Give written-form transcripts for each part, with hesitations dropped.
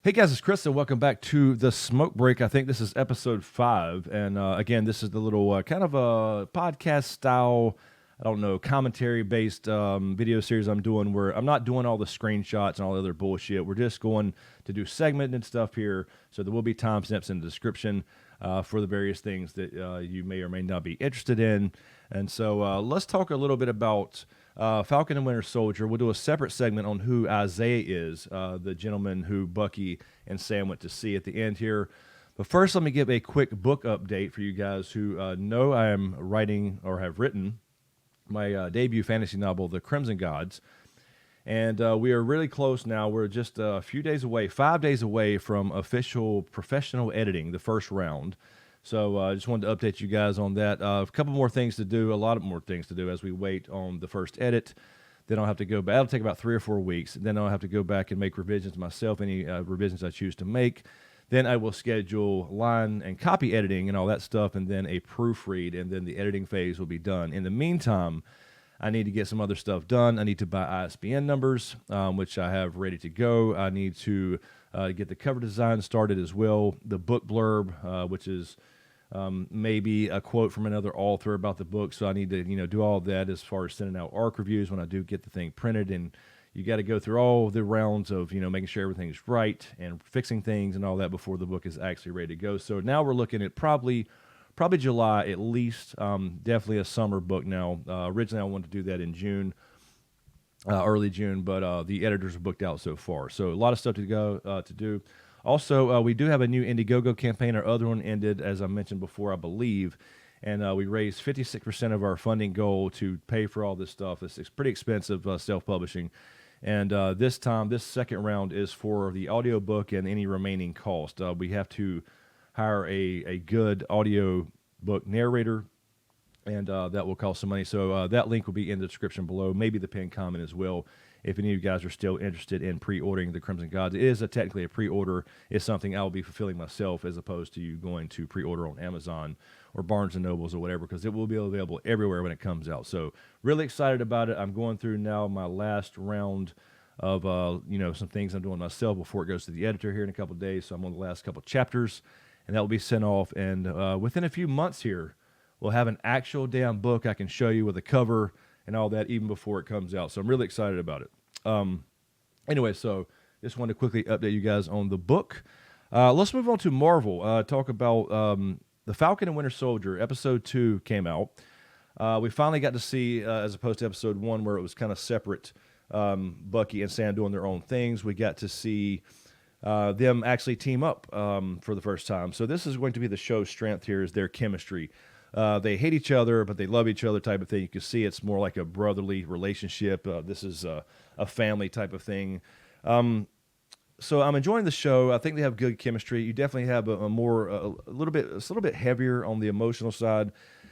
Hey guys, it's Chris, and welcome back to the Smoke Break. I think this is episode 5, and again, this is the little kind of a podcast style, I don't know, commentary based video series I'm doing where I'm not doing all the screenshots and all the other bullshit. We're just going to do segment and stuff here, so there will be timestamps in the description for the various things that you may or may not be interested in. And so let's talk a little bit about Falcon and Winter Soldier. We'll do a separate segment on who Isaiah is, the gentleman who Bucky and Sam went to see at the end here. But first, let me give a quick book update for you guys who know I am writing or have written my debut fantasy novel, The Crimson Gods. And we are really close now. We're just a few days away, 5 days away from official professional editing, the first round. So I just wanted to update you guys on that. A couple more things to do, a lot more things to do as we wait on the first edit. Then I'll have to go back. It'll take about 3 or 4 weeks. Then I'll have to go back and make revisions myself, any revisions I choose to make. Then I will schedule line and copy editing and all that stuff, and then a proofread, and then the editing phase will be done. In the meantime, I need to get some other stuff done. I need to buy ISBN numbers, which I have ready to go. I need to get the cover design started as well. The book blurb, which is maybe a quote from another author about the book. So I need to, do all of that as far as sending out ARC reviews when I do get the thing printed. And you got to go through all the rounds of, making sure everything's right and fixing things and all that before the book is actually ready to go. So now we're looking at probably July at least. Definitely a summer book now. Originally I wanted to do that in June, early June, but the editors are booked out so far. So a lot of stuff to go to do. Also, we do have a new Indiegogo campaign. Our other one ended, as I mentioned before, I believe, and we raised 56% of our funding goal to pay for all this stuff. It's pretty expensive self-publishing. And this second round is for the audiobook and any remaining cost. We have to hire a good audio book narrator, and that will cost some money. So that link will be in the description below, maybe the pinned comment as well, if any of you guys are still interested in pre-ordering The Crimson Gods. It is technically a pre-order. It's something I will be fulfilling myself as opposed to you going to pre-order on Amazon or Barnes & Nobles or whatever, because it will be available everywhere when it comes out. So really excited about it. I'm going through now my last round of some things I'm doing myself before it goes to the editor here in a couple of days. So I'm on the last couple of chapters, and that will be sent off. And within a few months here, we'll have an actual damn book I can show you with a cover and all that even before it comes out. So I'm really excited about it. Anyway, so just wanted to quickly update you guys on the book. Let's move on to Marvel. Talk about The Falcon and Winter Soldier. Episode 2 came out. We finally got to see, as opposed to episode 1 where it was kind of separate, Bucky and Sam doing their own things. We got to see them actually team up for the first time. So this is going to be the show's strength here, is their chemistry. They hate each other, but they love each other type of thing. You can see it's more like a brotherly relationship. This is a family type of thing. So I'm enjoying the show. I think they have good chemistry. You definitely have a little bit heavier on the emotional side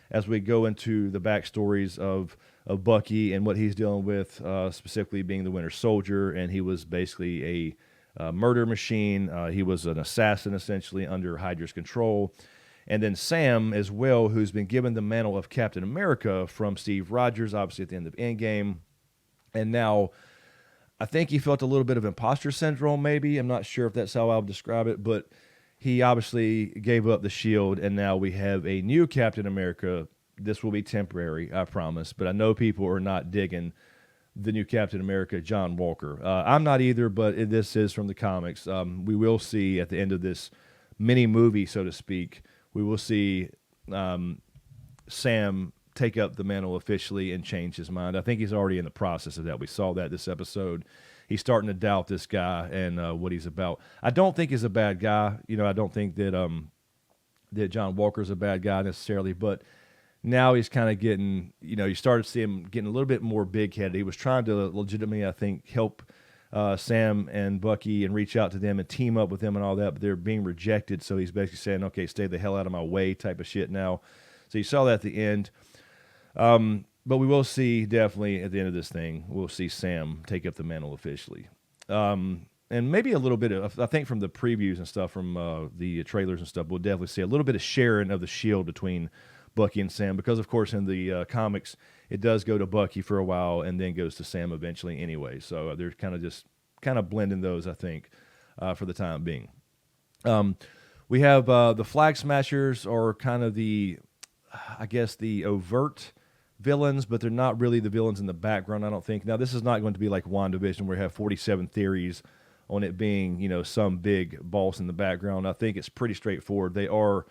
as we go into the backstories of Bucky and what he's dealing with, specifically being the Winter Soldier. And he was basically a murder machine. He was an assassin essentially under Hydra's control. And then Sam as well, who's been given the mantle of Captain America from Steve Rogers, obviously at the end of Endgame. And now I think he felt a little bit of imposter syndrome, maybe. I'm not sure if that's how I would describe it, but he obviously gave up the shield, and now we have a new Captain America. This will be temporary, I promise, but I know people are not digging the new Captain America, John Walker. I'm not either, but this is from the comics. We will see at the end of this mini movie, so to speak, we will see Sam take up the mantle officially and change his mind. I think he's already in the process of that. We saw that this episode. He's starting to doubt this guy and what he's about. I don't think he's a bad guy. I don't think that that John Walker's a bad guy necessarily, but now he's kind of getting, you started to see him getting a little bit more big-headed. He was trying to legitimately, I think, help Sam and Bucky and reach out to them and team up with them and all that, but they're being rejected. So he's basically saying, okay, stay the hell out of my way type of shit now. So you saw that at the end. But we will see definitely at the end of this thing, we'll see Sam take up the mantle officially. And maybe a little bit of, I think from the previews and stuff from the trailers and stuff, we'll definitely see a little bit of sharing of the shield between Bucky and Sam, because of course in the comics, it does go to Bucky for a while and then goes to Sam eventually anyway. So they're kind of blending those, I think. for the time being. We have the Flag Smashers are kind of the, I guess, the overt villains, but they're not really the villains in the background, I don't think. Now, this is not going to be like WandaVision where you have 47 theories on it being, some big boss in the background. I think it's pretty straightforward. They are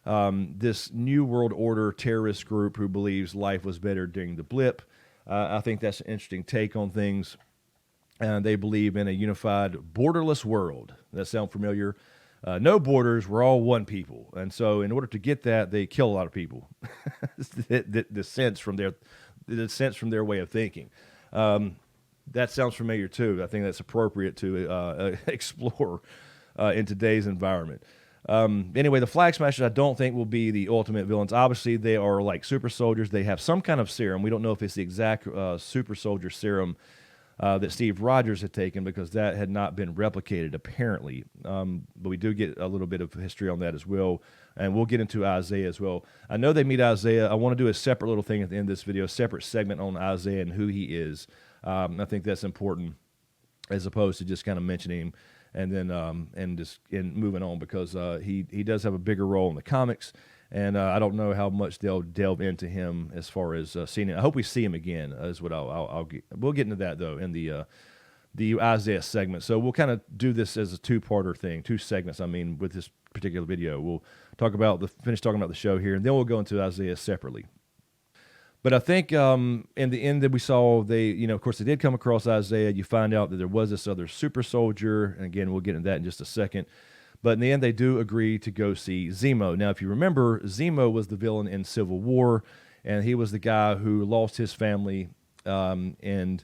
this New World Order terrorist group who believes life was better during the blip. I think that's an interesting take on things. And they believe in a unified, borderless world. That sound familiar? No borders, we're all one people. And so in order to get that, they kill a lot of people. the sense from their way of thinking. That sounds familiar too. I think that's appropriate to explore in today's environment. Anyway, the Flag Smashers I don't think will be the ultimate villains. Obviously, they are like super soldiers. They have some kind of serum. We don't know if it's the exact super soldier serum that Steve Rogers had taken, because that had not been replicated apparently. But we do get a little bit of history on that as well, and we'll get into Isaiah as well. I know they meet Isaiah. I want to do a separate little thing at the end of this video, a separate segment on Isaiah and who he is. I think that's important, as opposed to just kind of mentioning him and then and moving on, because he does have a bigger role in the comics. And I don't know how much they'll delve into him as far as seeing it. I hope we see him again. Is what we'll get into that though in the Isaiah segment. So we'll kind of do this as a two-parter thing, two segments. I mean, with this particular video, we'll finish talking about the show here, and then we'll go into Isaiah separately. But I think in the end that we saw, of course, they did come across Isaiah. You find out that there was this other super soldier, and again, we'll get into that in just a second. But in the end, they do agree to go see Zemo. Now, if you remember, Zemo was the villain in Civil War, and he was the guy who lost his family in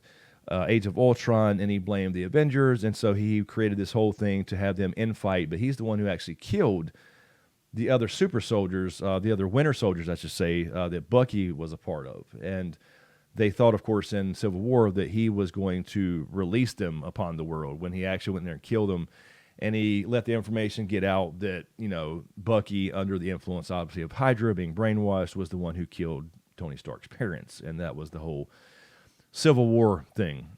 Age of Ultron, and he blamed the Avengers, and so he created this whole thing to have them infight. But he's the one who actually killed the other super soldiers, the other Winter Soldiers, I should say, that Bucky was a part of. And they thought, of course, in Civil War that he was going to release them upon the world, when he actually went there and killed them. And he let the information get out that, Bucky, under the influence, obviously, of Hydra, being brainwashed, was the one who killed Tony Stark's parents. And that was the whole Civil War thing.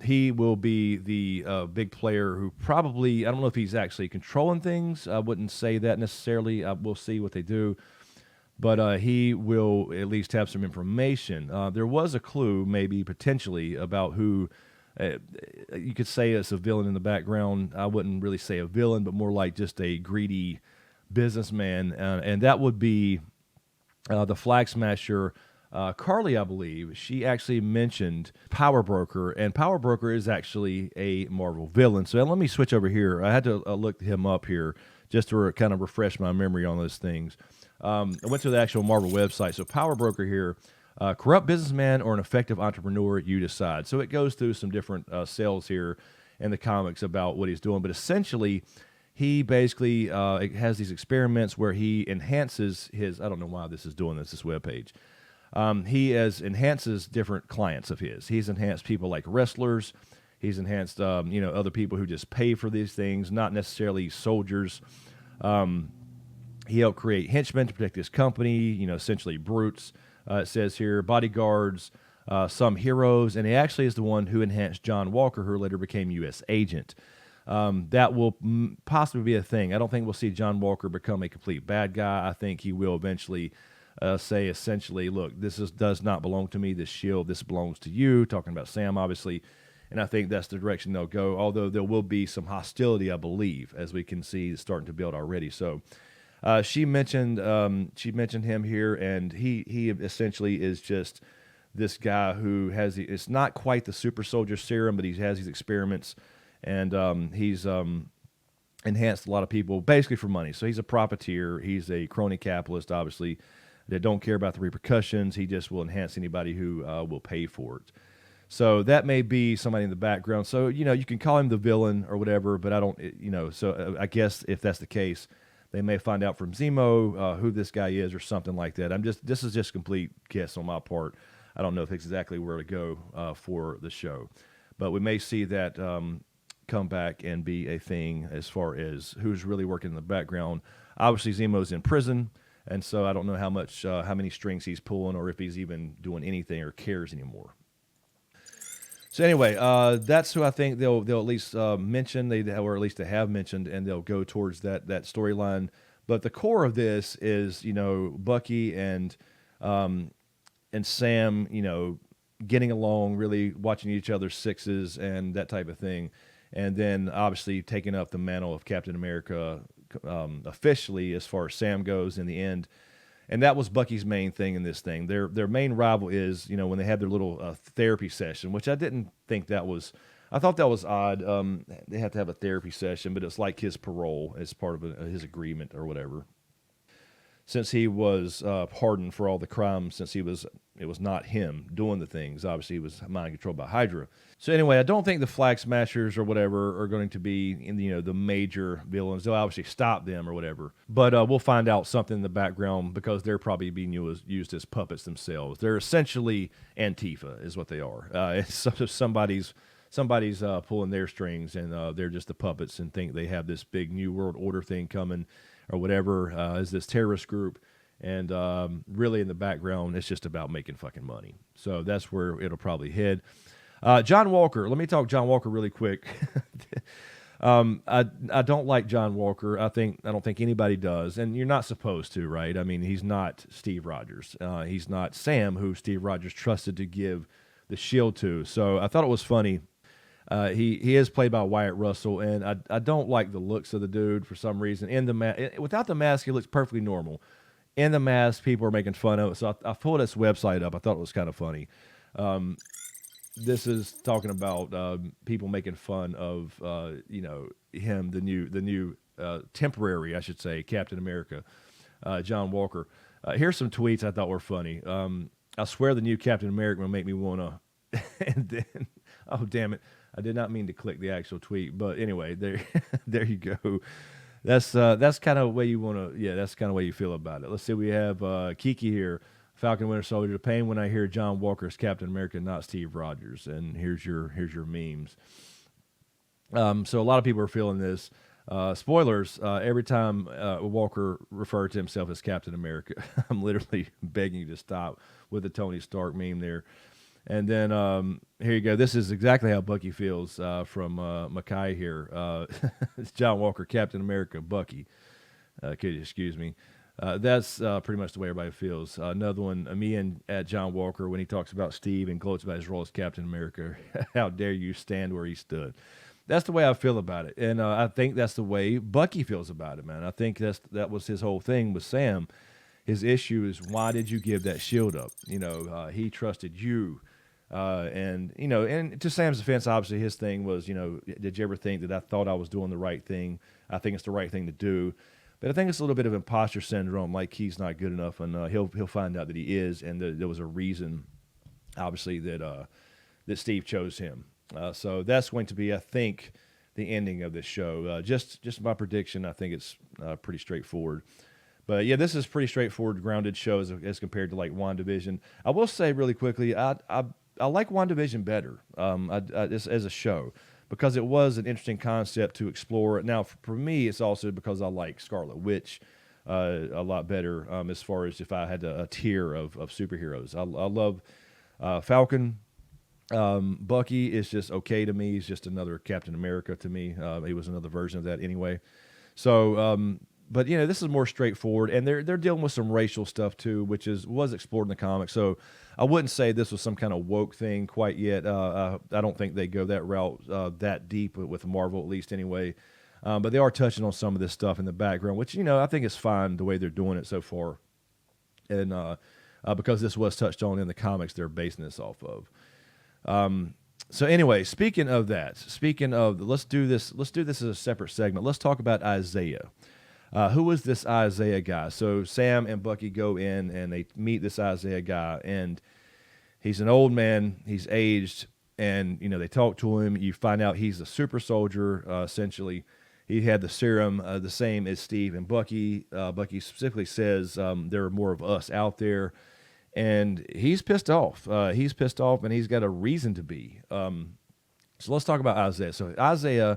He will be the big player who probably, I don't know if he's actually controlling things. I wouldn't say that necessarily. We'll see what they do. But he will at least have some information. There was a clue, maybe potentially, about who... you could say it's a villain in the background. I wouldn't really say a villain, but more like just a greedy businessman. And that would be the Flag Smasher, Carly, I believe. She actually mentioned Power Broker, and Power Broker is actually a Marvel villain. So let me switch over here. I had to look him up here just to kind of refresh my memory on those things. I went to the actual Marvel website. So Power Broker here, corrupt businessman or an effective entrepreneur, you decide. So it goes through some different sales here in the comics about what he's doing. But essentially, he basically has these experiments where he enhances his, I don't know why this is doing this webpage. He enhances different clients of his. He's enhanced people like wrestlers. He's enhanced, other people who just pay for these things, not necessarily soldiers. He helped create henchmen to protect his company, essentially brutes. It says here, bodyguards, some heroes, and he actually is the one who enhanced John Walker, who later became U.S. agent. That will possibly be a thing. I don't think we'll see John Walker become a complete bad guy. I think he will eventually say, essentially, look, does not belong to me, this shield, this belongs to you, talking about Sam, obviously, and I think that's the direction they'll go, although there will be some hostility, I believe, as we can see starting to build already. So she mentioned him here, and he essentially is just this guy who has it's not quite the super soldier serum, but he has these experiments, and he's enhanced a lot of people basically for money. So he's a profiteer, he's a crony capitalist, obviously, that don't care about the repercussions. He just will enhance anybody who will pay for it. So that may be somebody in the background. So you can call him the villain or whatever, but I don't So I guess if that's the case, they may find out from Zemo who this guy is or something like that. This is just complete guess on my part. I don't know if it's exactly where to go for the show, but we may see that come back and be a thing as far as who's really working in the background. Obviously, Zemo's in prison, and so I don't know how many strings he's pulling, or if he's even doing anything or cares anymore. So anyway, that's who I think they'll at least mention, or at least they have mentioned, and they'll go towards that storyline. But the core of this is, Bucky and Sam, getting along, really watching each other's sixes and that type of thing, and then obviously taking up the mantle of Captain America officially, as far as Sam goes in the end. And that was Bucky's main thing in this thing. Their main rival is, when they had their little therapy session, which I didn't think that was. I thought that was odd. They have to have a therapy session, but it's like his parole as part of his agreement or whatever. Since he was pardoned for all the crimes, it was not him doing the things. Obviously, he was mind controlled by Hydra. So anyway, I don't think the Flag Smashers or whatever are going to be the major villains. They'll obviously stop them or whatever, but we'll find out something in the background because they're probably being used as puppets themselves. They're essentially Antifa, is what they are. It's somebody's pulling their strings, and they're just the puppets and think they have this big new world order thing coming or whatever, as this terrorist group. And really in the background, it's just about making fucking money. So that's where it'll probably head. John Walker. Let me talk John Walker really quick. I don't like John Walker. I don't think anybody does, and you're not supposed to, right? I mean, he's not Steve Rogers. He's not Sam, who Steve Rogers trusted to give the shield to. So I thought it was funny. He is played by Wyatt Russell, and I don't like the looks of the dude for some reason. Without the mask, he looks perfectly normal. In the mask, people are making fun of it. So I pulled this website up. I thought it was kind of funny. This is talking about people making fun of him, the new temporary, I should say, Captain America, John Walker. Here's some tweets I thought were funny. I swear the new Captain America will make me wanna. And then, oh damn it, I did not mean to click the actual tweet, but anyway, there you go. That's kind of the way you want to. Yeah, that's kind of the way you feel about it. Let's see. We have Kiki here. Falcon Winter Soldier. The pain when I hear John Walker's Captain America, not Steve Rogers. And here's your memes. So a lot of people are feeling this. Spoilers. Every time Walker referred to himself as Captain America, I'm literally begging you to stop with the Tony Stark meme there. And then here you go. This is exactly how Bucky feels from Mackay here. It's John Walker, Captain America, Bucky. Could you excuse me? That's pretty much the way everybody feels. Another one, me and at John Walker, when he talks about Steve and gloats about his role as Captain America. How dare you stand where he stood? That's the way I feel about it. And I think that's the way Bucky feels about it, man. I think that was his whole thing with Sam. His issue is, why did you give that shield up? He trusted you. And to Sam's defense, obviously his thing was, did you ever think that I thought I was doing the right thing? I think it's the right thing to do. But I think it's a little bit of imposter syndrome, like he's not good enough, and he'll find out that he is, and there was a reason, obviously, that Steve chose him. So that's going to be, I think, the ending of this show. Just my prediction. I think it's pretty straightforward. But yeah, this is pretty straightforward, grounded show as compared to like WandaVision. I will say really quickly, I like WandaVision better as a show, because it was an interesting concept to explore. Now, for me, it's also because I like Scarlet Witch a lot better as far as if I had a tier of superheroes. I love Falcon. Bucky is just okay to me. He's just another Captain America to me. He was another version of that anyway. So, but this is more straightforward, and they're dealing with some racial stuff too, which was explored in the comics. So I wouldn't say this was some kind of woke thing quite yet. I don't think they go that route that deep with Marvel, at least anyway. But they are touching on some of this stuff in the background, which I think is fine the way they're doing it so far, and because this was touched on in the comics, they're basing this off of. So anyway, speaking of, let's do this as a separate segment. Let's talk about Isaiah. Who is this Isaiah guy? So Sam and Bucky go in and they meet this Isaiah guy, and he's an old man. He's aged, and they talk to him. You find out he's a super soldier. Essentially, he had the serum, the same as Steve and Bucky. Bucky specifically says there are more of us out there, and he's pissed off. He's pissed off, and he's got a reason to be. So let's talk about Isaiah. So Isaiah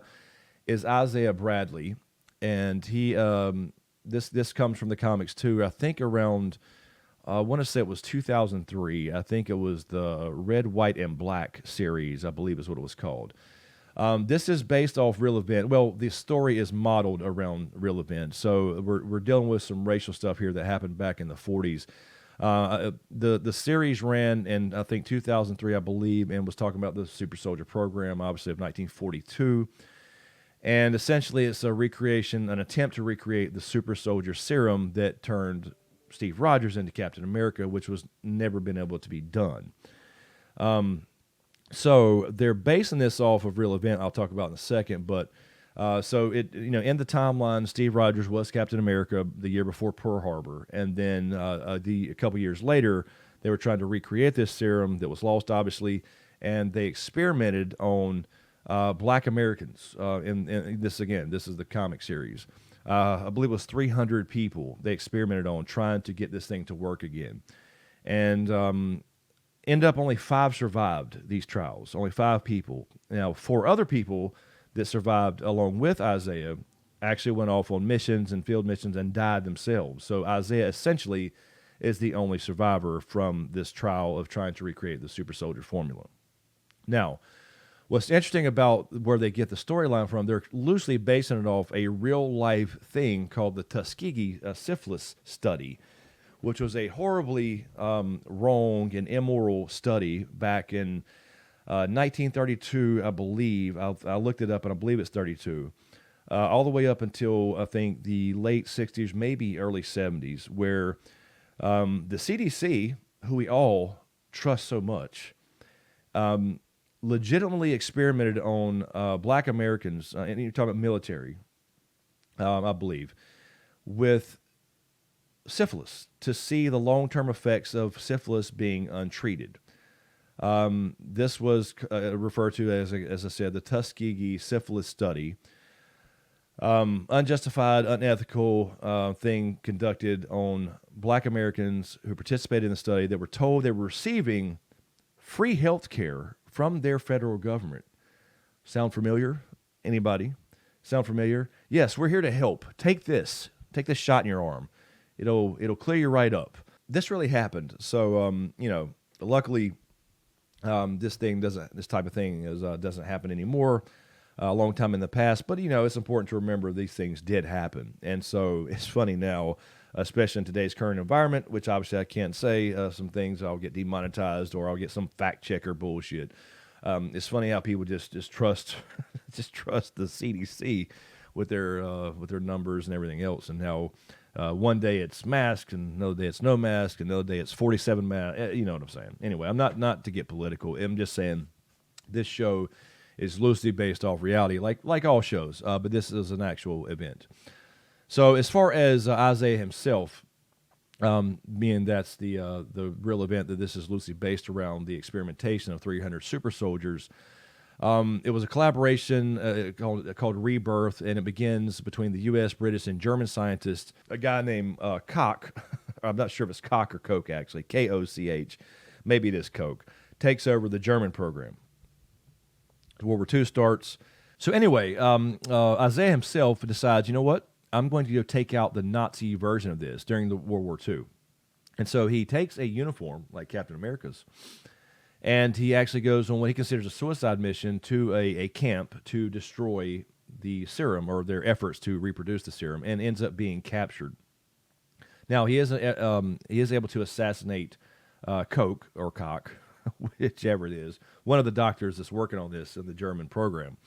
is Isaiah Bradley. And he, this comes from the comics too. I think around, I want to say it was 2003. I think it was the Red, White, and Black series, I believe is what it was called. This is based off real event. Well, the story is modeled around real events. So we're dealing with some racial stuff here that happened back in the 40s. The series ran in, I think, 2003, I believe, and was talking about the Super Soldier program, obviously, of 1942. And essentially, it's a recreation, an attempt to recreate the Super Soldier serum that turned Steve Rogers into Captain America, which was never been able to be done. So they're basing this off of real event I'll talk about in a second, but so it, in the timeline, Steve Rogers was Captain America the year before Pearl Harbor, and then a couple years later, they were trying to recreate this serum that was lost, obviously, and they experimented on Black Americans. And this is the comic series. I believe it was 300 people they experimented on trying to get this thing to work again, and end up only 5 survived these trials. Only 5 people. Now, 4 other people that survived along with Isaiah actually went off on missions and field missions and died themselves. So Isaiah essentially is the only survivor from this trial of trying to recreate the super soldier formula. Now, what's interesting about where they get the storyline from, they're loosely basing it off a real-life thing called the Tuskegee syphilis study, which was a horribly wrong and immoral study back in 1932, I believe. I looked it up, and I believe it's 32, all the way up until, I think, the late 60s, maybe early 70s, where the CDC, who we all trust so much, legitimately experimented on Black Americans, and you're talking about military, I believe, with syphilis to see the long-term effects of syphilis being untreated. This was referred to as I said, the Tuskegee syphilis study. Unjustified, unethical thing conducted on Black Americans who participated in the study that were told they were receiving free health care from their federal government. Sound familiar? Anybody? Sound familiar? Yes, we're here to help. Take this. Take this shot in your arm. It'll clear you right up. This really happened. So, luckily, this type of thing doesn't happen anymore. A long time in the past, but it's important to remember these things did happen. And so it's funny now, especially in today's current environment, which obviously I can't say some things. I'll get demonetized or I'll get some fact checker bullshit. It's funny how people just trust trust the CDC with their numbers and everything else, and how one day it's masked and another day it's no mask and another day it's 47 mask. You know what I'm saying? Anyway, I'm not to get political. I'm just saying this show is loosely based off reality, like all shows, but this is an actual event. So as far as Isaiah himself, being that's the real event that this is loosely based around, the experimentation of 300 super soldiers, it was a collaboration called Rebirth, and it begins between the U.S., British, and German scientists. A guy named Koch, I'm not sure if it's Koch or Koch actually, Koch, maybe it is Koch, takes over the German program. World War II starts. So anyway, Isaiah himself decides, you know what? I'm going to go take out the Nazi version of this during the World War II. And so he takes a uniform, like Captain America's, and he actually goes on what he considers a suicide mission to a camp to destroy the serum, or their efforts to reproduce the serum, and ends up being captured. Now, he is able to assassinate Koch, or Koch, whichever it is, one of the doctors that's working on this in the German program.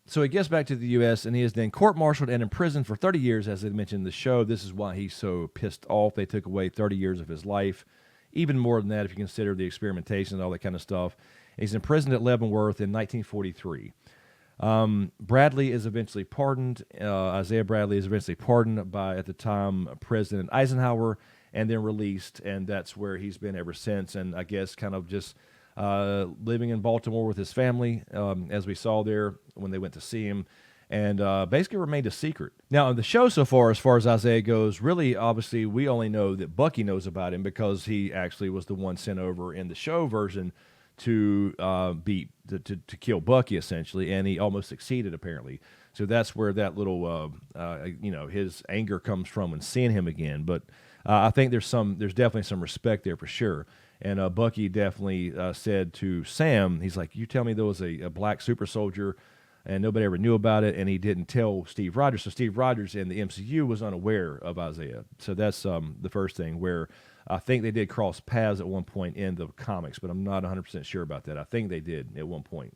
So he gets back to the U.S., and he is then court-martialed and imprisoned for 30 years, as I mentioned in the show. This is why he's so pissed off. They took away 30 years of his life, even more than that if you consider the experimentation and all that kind of stuff. And he's imprisoned at Leavenworth in 1943. Bradley is eventually pardoned. Isaiah Bradley is eventually pardoned by, at the time, President Eisenhower, and then released, and that's where he's been ever since, and I guess kind of just living in Baltimore with his family, as we saw there when they went to see him, and basically remained a secret. Now, in the show so far as Isaiah goes, really, obviously, we only know that Bucky knows about him because he actually was the one sent over in the show version to kill Bucky, essentially, and he almost succeeded, apparently. So that's where that little, his anger comes from when seeing him again. But I think there's definitely some respect there for sure. And Bucky definitely said to Sam, he's like, "You tell me there was a black super soldier, and nobody ever knew about it, and he didn't tell Steve Rogers." So Steve Rogers in the MCU was unaware of Isaiah. So that's the first thing where I think they did cross paths at one point in the comics, but I'm not 100% sure about that. I think they did at one point.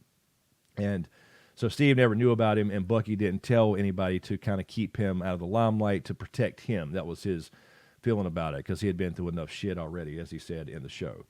And so Steve never knew about him, and Bucky didn't tell anybody to kind of keep him out of the limelight, to protect him. That was his feeling about it, because he had been through enough shit already, as he said in the show.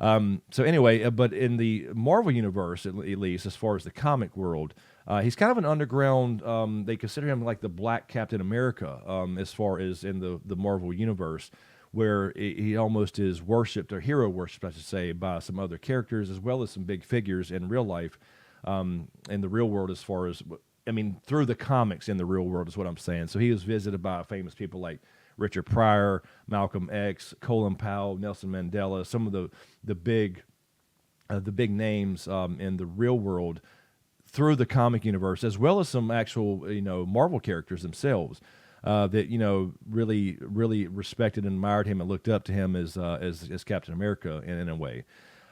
So anyway, but in the Marvel universe, at least as far as the comic world, he's kind of an underground. They consider him like the Black Captain America, as far as in the Marvel universe, where he almost is worshipped, or hero worshipped, I should say, by some other characters as well as some big figures in real life, in the real world. As far as, I mean, through the comics in the real world is what I'm saying. So he was visited by famous people like Richard Pryor, Malcolm X, Colin Powell, Nelson Mandela, some of the big names in the real world through the comic universe, as well as some actual Marvel characters themselves that really respected and admired him and looked up to him as Captain America in a way.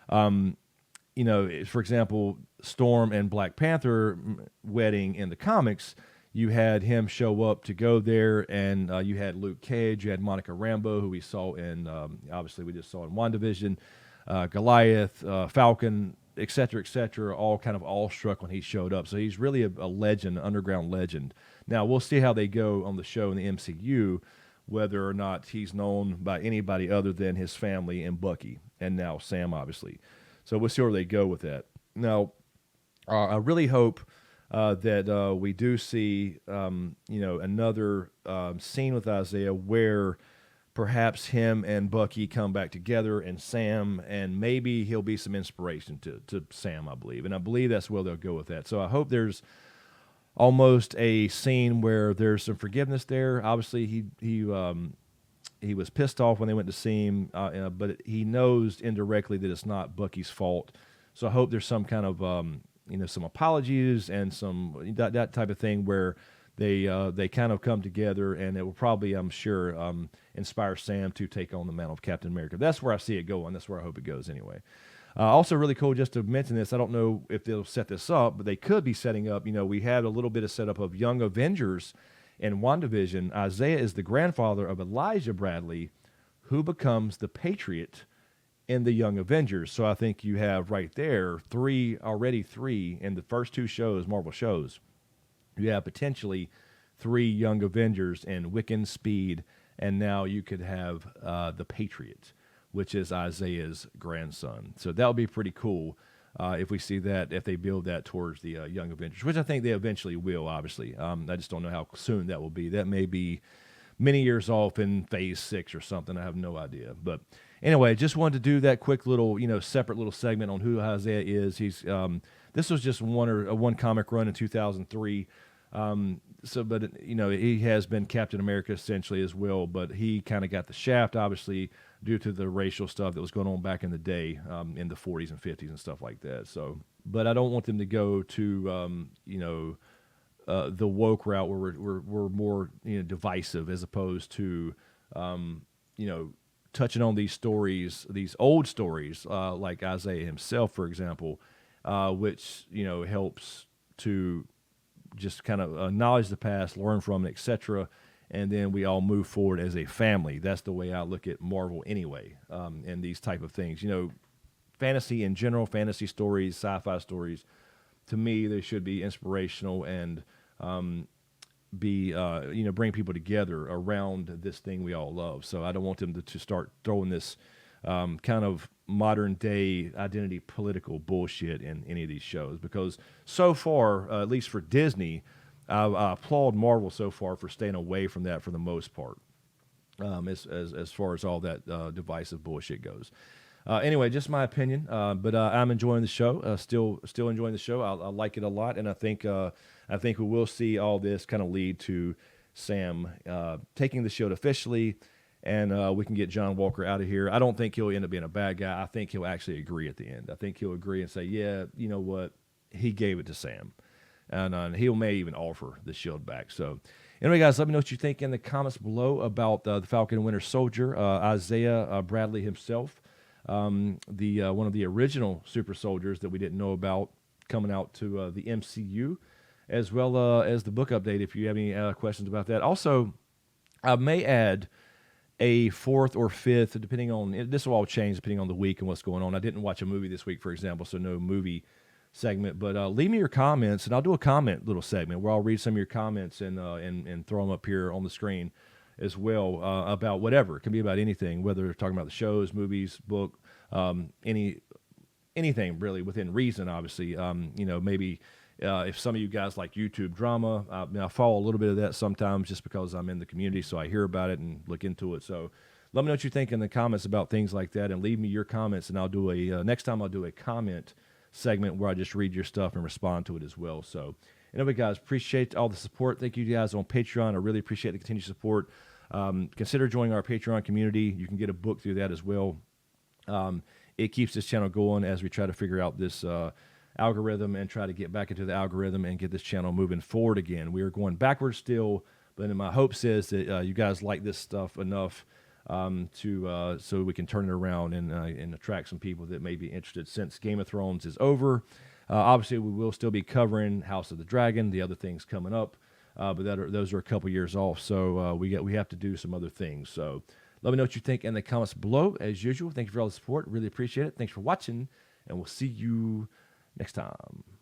For example, Storm and Black Panther wedding in the comics, you had him show up to go there, and you had Luke Cage, you had Monica Rambeau, who we saw in, obviously we just saw in WandaVision, Goliath, Falcon, et cetera, all kind of awestruck when he showed up. So he's really a legend, an underground legend. Now, we'll see how they go on the show in the MCU, whether or not he's known by anybody other than his family and Bucky, and now Sam, obviously. So we'll see where they go with that. Now, I really hope that we do see, another scene with Isaiah where perhaps him and Bucky come back together, and Sam, and maybe he'll be some inspiration to Sam, I believe. And I believe that's where they'll go with that. So I hope there's almost a scene where there's some forgiveness there. Obviously, he was pissed off when they went to see him, but he knows indirectly that it's not Bucky's fault. So I hope there's some kind of some apologies and some that type of thing where they kind of come together, and it will probably, I'm sure, inspire Sam to take on the mantle of Captain America. That's where I see it going. That's where I hope it goes anyway. Also really cool, just to mention this, I don't know if they'll set this up, but they could be setting up, we had a little bit of setup of Young Avengers in WandaVision. Isaiah is the grandfather of Elijah Bradley, who becomes the Patriot in the Young Avengers. So I think you have right there three in the first two shows, Marvel shows. You have potentially 3 Young Avengers in Wiccan, Speed, and now you could have the Patriot, which is Isaiah's grandson. So that would be pretty cool if we see that, if they build that towards the Young Avengers, which I think they eventually will, obviously. I just don't know how soon that will be. That may be many years off in Phase 6 or something. I have no idea. But anyway, just wanted to do that quick little, separate little segment on who Isaiah is. He's this was just one comic run in 2003. But he has been Captain America essentially as well, but he kind of got the shaft, obviously, due to the racial stuff that was going on back in the day, in the 40s and 50s and stuff like that. So, but I don't want them to go to, the woke route where we're more, divisive, as opposed to, touching on these stories, these old stories, like Isaiah himself, for example, which, helps to just kind of acknowledge the past, learn from it, etc., and then we all move forward as a family. That's the way I look at Marvel anyway, and these type of things. Fantasy in general, fantasy stories, sci-fi stories, to me, they should be inspirational and bring people together around this thing we all love. So I don't want them to start throwing this kind of modern day identity political bullshit in any of these shows, because so far, at least for Disney, I applaud Marvel so far for staying away from that for the most part, as far as all that divisive bullshit goes. Anyway, just my opinion, but I'm enjoying the show. Still enjoying the show. I like it a lot, and I think we will see all this kind of lead to Sam taking the shield officially, and we can get John Walker out of here. I don't think he'll end up being a bad guy. I think he'll actually agree at the end. I think he'll agree and say, yeah, you know what, he gave it to Sam. and he may even offer the shield back. So anyway, guys, let me know what you think in the comments below about the Falcon and Winter Soldier, Isaiah Bradley himself, the one of the original super soldiers that we didn't know about coming out to the MCU, as well as the book update if you have any questions about that. Also, I may add a fourth or fifth, depending on, this will all change depending on the week and what's going on. I didn't watch a movie this week, for example, so no movie segment, but leave me your comments, and I'll do a comment little segment where I'll read some of your comments and throw them up here on the screen as well, about whatever. It can be about anything, whether they're talking about the shows, movies, book, anything really within reason, obviously. Maybe if some of you guys like YouTube drama, I follow a little bit of that sometimes just because I'm in the community, so I hear about it and look into it. So let me know what you think in the comments about things like that, and leave me your comments, and I'll do next time I'll do a comment segment where I just read your stuff and respond to it as well. So anyway, guys, appreciate all the support. Thank you guys on Patreon. I really appreciate the continued support. Consider joining our Patreon community. You can get a book through that as well. It keeps this channel going as we try to figure out this algorithm and try to get back into the algorithm and get this channel moving forward again. We are going backwards still, but in my hopes is that you guys like this stuff enough so we can turn it around and attract some people that may be interested. Since Game of Thrones is over, obviously we will still be covering House of the Dragon, the other things coming up, but those are a couple years off, so we have to do some other things. So let me know what you think in the comments below. As usual, thank you for all the support. Really appreciate it. Thanks for watching, and we'll see you next time.